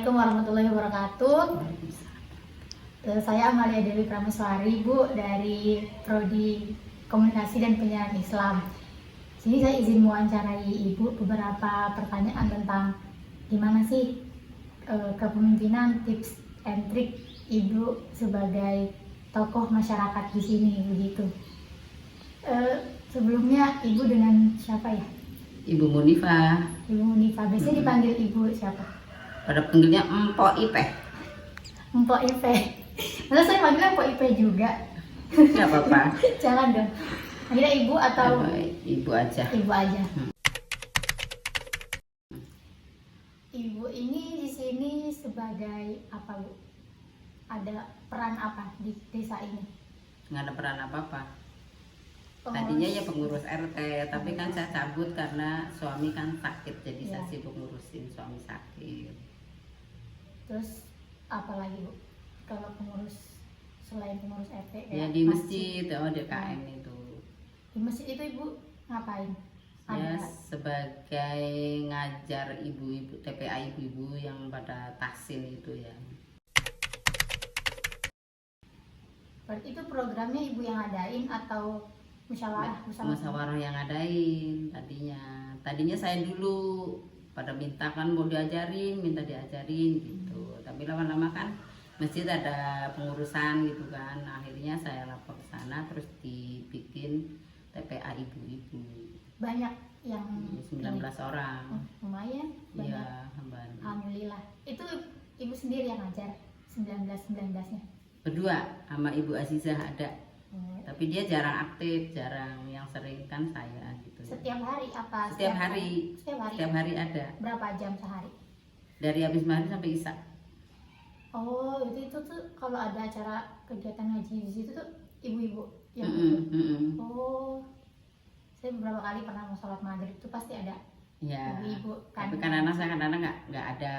Assalamualaikum warahmatullahi wabarakatuh. Saya Amalia Dewi Prameswari, Bu, dari Prodi Komunikasi dan Penyiaran Islam. Sini saya izin mewawancarai Ibu beberapa pertanyaan tentang gimana sih kepemimpinan, tips and trik Ibu sebagai tokoh masyarakat di sini, begitu. Sebelumnya Ibu dengan siapa ya? Ibu Munifah. Ibu Munifah. Biasanya dipanggil Ibu siapa? Pada panggilnya Empok Ipeh. Empok Ipeh. Masa saya panggilnya Empok Ipeh juga? Gak apa-apa. Jangan dong. Panggilnya Ibu atau Ibu aja. Ibu aja. Ibu ini di sini sebagai apa, Bu? Ada peran apa di desa ini? Nggak ada peran apa-apa. Pengurus. Tadinya ya pengurus RT, tapi kan saya cabut karena suami kan sakit, jadi Ya. saya sibuk ngurusin suami sakit. Terus apa lagi, Bu? Kalau pengurus selain pengurus RT Ya kayak di masjid, DKM itu. Di masjid itu Ibu ngapain? Ya Ada sebagai ngajar ibu-ibu TPA ibu-ibu yang pada tahsin itu ya. berarti itu programnya Ibu yang adain atau musyawarah bersama? Musyawarah yang ngadain tadinya saya dulu pada minta kan mau diajarin, minta diajarin gitu, tapi lama-lama kan masjid ada pengurusan gitu kan, akhirnya saya lapor ke sana, terus dibikin TPA ibu-ibu. Banyak yang 19 orang. Lumayan banyak. Iya, hambaan. Alhamdulillah. Itu Ibu sendiri yang ngajar 19-19-nya? Berdua sama Ibu Azizah ada, Hmm. tapi dia jarang aktif, jarang, yang sering kan saya gitu. Setiap hari apa? Setiap hari. Setiap hari. Setiap hari ada, Berapa jam sehari? dari habis maghrib sampai isya. Oh, itu tuh kalau ada acara kegiatan ngaji di situ tuh ibu-ibu yang Oh, saya beberapa kali pernah mau sholat maghrib itu pasti ada Ya, ibu-ibu kan. tapi kan anak saya kadang-kadang nggak ada.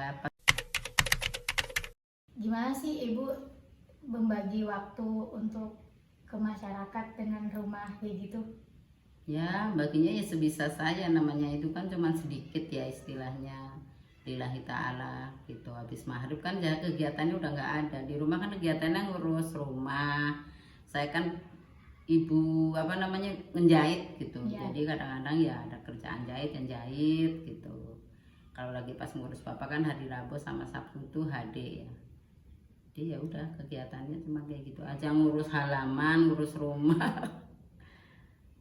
Gimana sih Ibu membagi waktu untuk ke masyarakat dengan rumah kayak gitu? Ya, baginya ya sebisa saya, namanya itu kan cuma sedikit ya istilahnya. Lillahi ta'ala gitu. Habis maghrib kan ya kegiatannya udah nggak ada. Di rumah kan kegiatannya ngurus rumah. Saya kan ibu apa namanya menjahit gitu. Ya. Jadi kadang-kadang ya ada kerjaan jahit yang jahit gitu. Kalau lagi pas ngurus bapak kan hari Rabu sama Sabtu itu HD ya. Jadi ya udah kegiatannya cuma kayak gitu aja, ngurus halaman, ngurus rumah.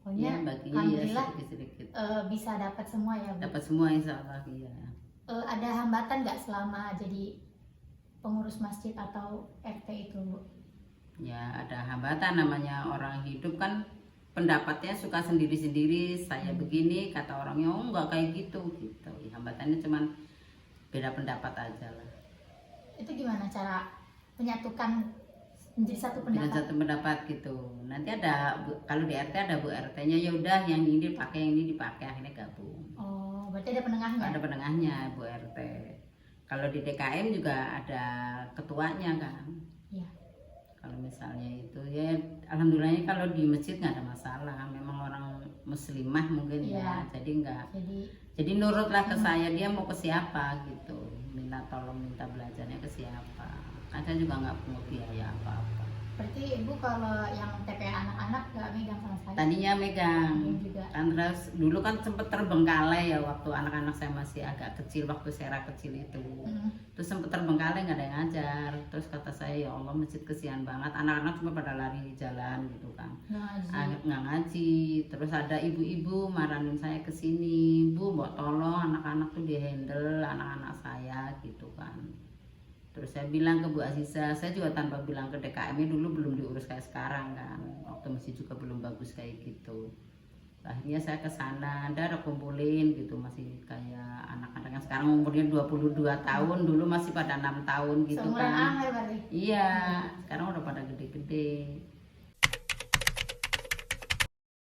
Pokoknya Ya, baginya ya alhamdulillah sedikit-sedikit. bisa dapat semua ya, Bu. Dapat semua insya Allah, iya. Ada hambatan nggak selama jadi pengurus masjid atau RT itu, Bu? Ya ada hambatan, namanya orang hidup kan pendapatnya suka sendiri-sendiri. Saya begini, kata orangnya oh nggak kayak gitu gitu. Ya, hambatannya cuman beda pendapat aja lah. Itu gimana cara menyatukan menjadi satu Dengan pendapat? satu pendapat gitu. Nanti ada kalau di RT ada Bu RT-nya, ya udah yang ini dipakai, yang ini dipakai, akhirnya gabung. Oh, berarti ada penengahnya? Ada penengahnya Bu RT. Kalau di DKM juga ada ketuanya kan. Iya. Kalau misalnya itu ya alhamdulillahnya kalau di masjid nggak ada masalah, memang orang muslimah mungkin ya, jadi nggak, jadi nurutlah ke saya, dia mau ke siapa gitu, minta tolong, minta belajarnya ke siapa, kan saya juga nggak pungut biaya apa-apa. Berarti Ibu kalau yang TPA anak-anak nggak megang sama sekali? Tadinya megang Juga. kan, terus dulu kan sempet terbengkalai ya waktu anak-anak saya masih agak kecil, waktu saya kecil itu. Terus sempet terbengkalai, nggak ada yang ngajar. Terus kata saya, ya Allah masjid kesian banget, anak-anak cuma pada lari di jalan gitu kan, nggak ngaji. Terus ada ibu-ibu marahin saya ke sini, Bu mau tolong anak-anak tuh di handle anak-anak saya gitu kan. Terus saya bilang ke Bu Aziza, saya juga tanpa bilang ke DKM dulu belum diurus kayak sekarang kan, waktu masih juga belum bagus kayak gitu. Akhirnya saya ke sana, ada kumpulin gitu, masih kayak anak-anak yang sekarang umurnya 22 tahun, dulu masih pada 6 tahun gitu Seumuran kan. Angel berarti? Iya, sekarang udah pada gede-gede.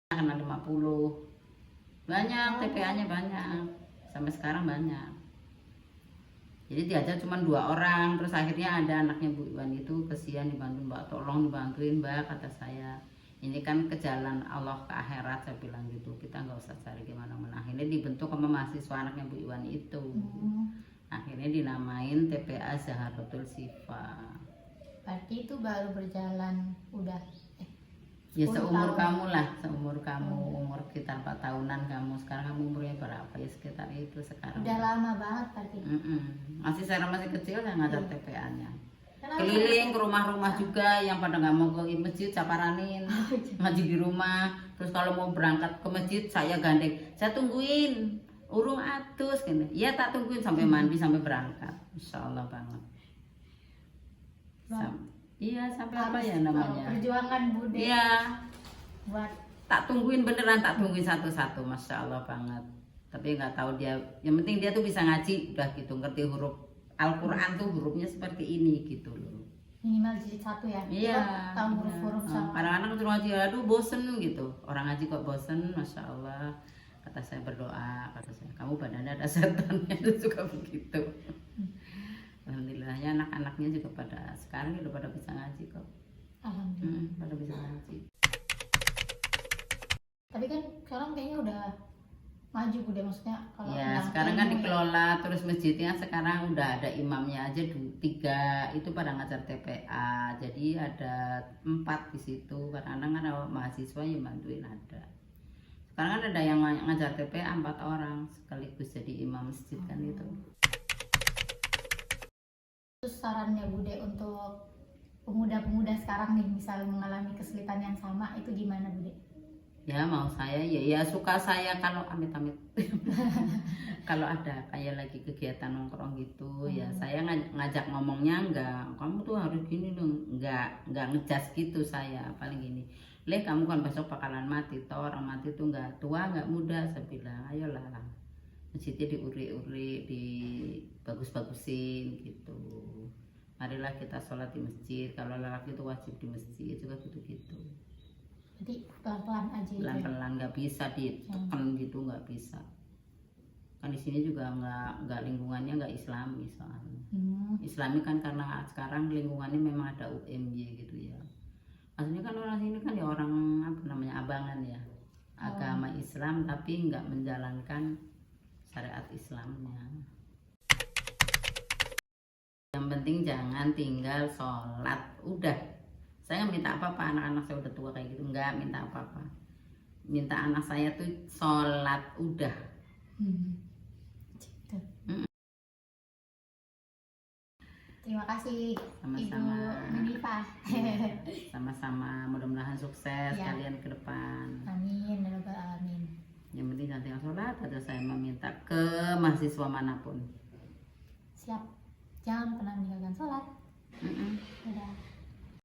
Kena 50. Banyak, TPA-nya banyak. Sampai sekarang banyak. Jadi diajar cuma 2 orang, terus akhirnya ada anaknya Bu Iwan itu kesian, dibantu Mbak, tolong dibantuin Mbak, kata saya. Ini kan ke jalan Allah ke akhirat, saya bilang gitu, kita nggak usah cari gimana-mana. Akhirnya dibentuk sama mahasiswa anaknya Bu Iwan itu. Akhirnya dinamain TPA Zaharatul Syifa. Berarti itu baru berjalan udah Ya 10 seumur tahun. kamu lah, seumur kamu, umur sekitar 4 tahunan kamu. Sekarang kamu umurnya berapa ya, sekitar itu sekarang. Udah lama banget berarti. Masih saya masih kecil saya ngajar TPA-nya. Kenapa? Keliling ke rumah-rumah juga yang pada nggak mau ke masjid, saya paranin ngaji di rumah. Terus kalau mau berangkat ke masjid saya gandeng, saya tungguin urung atus gini. Iya tak tungguin sampai mandi sampai berangkat. Insya Allah banget. Iya sampai apa ya namanya? Perjuangan Bude. Iya. Buat Tak tungguin beneran, tak tungguin satu-satu, masya Allah banget. Tapi nggak tahu dia, yang penting dia tuh bisa ngaji, udah gitu, ngerti huruf Al-Quran tuh hurufnya seperti ini gitu loh. minimal jilid 1 ya. Iya. Tahu huruf-huruf sama. Kadang-kadang suruh ngaji, aduh bosen gitu. Orang ngaji kok bosen, masya Allah. Kata saya berdoa, kata saya, kamu badannya ada setan, itu juga begitu. Alhamdulillahnya anak-anaknya juga pada sekarang udah pada bisa ngaji kok. Alhamdulillah. Pada bisa ngaji. Tapi kan sekarang kayaknya udah maju Bude, maksudnya kalau Ya tentang sekarang kan ilmu ya. dikelola terus masjidnya sekarang udah ada imamnya aja 3 itu pada ngajar TPA, jadi ada 4 di situ. Kadang-kadang kan ada mahasiswa yang bantuin ada. Sekarang kan ada yang ngajar TPA 4 orang sekaligus jadi imam masjid kan itu. Terus sarannya Bude untuk pemuda-pemuda sekarang nih, misal mengalami kesulitan yang sama, itu gimana Bude? Ya mau saya ya suka saya kalau amit-amit kalau ada kayak lagi kegiatan nongkrong gitu ya saya ngajak ngomongnya enggak kamu tuh harus gini dong, enggak ngejas gitu. Saya paling gini, Leh kamu kan besok bakalan mati, toh orang mati tuh enggak tua enggak muda. Saya bilang ayolah masjidnya diuri-uri, dibagus-bagusin gitu, marilah kita sholat di masjid. Kalau lelaki itu wajib di masjid juga gitu-gitu. Jadi pelan-pelan aja gitu. Pelan-pelan, nggak bisa ditekan gitu, nggak bisa. Kan di sini juga nggak lingkungannya nggak Islami soalnya. Islami kan karena sekarang lingkungannya memang ada UMY gitu ya. Maksudnya kan orang sini kan ya orang apa namanya abangan ya, agama Islam tapi nggak menjalankan syariat Islamnya. Yang penting jangan tinggal sholat, udah. Saya nggak minta apa-apa, anak-anak saya udah tua kayak gitu, nggak minta apa-apa. Minta anak saya tuh sholat, udah. Gitu. Terima kasih Sama-sama. Ibu Minifa. Sama-sama, mudah-mudahan sukses Ya. kalian ke depan. Amin ya rabbal alamin. Yang penting jangan tinggal sholat, aja saya meminta ke mahasiswa manapun. Siap. Jangan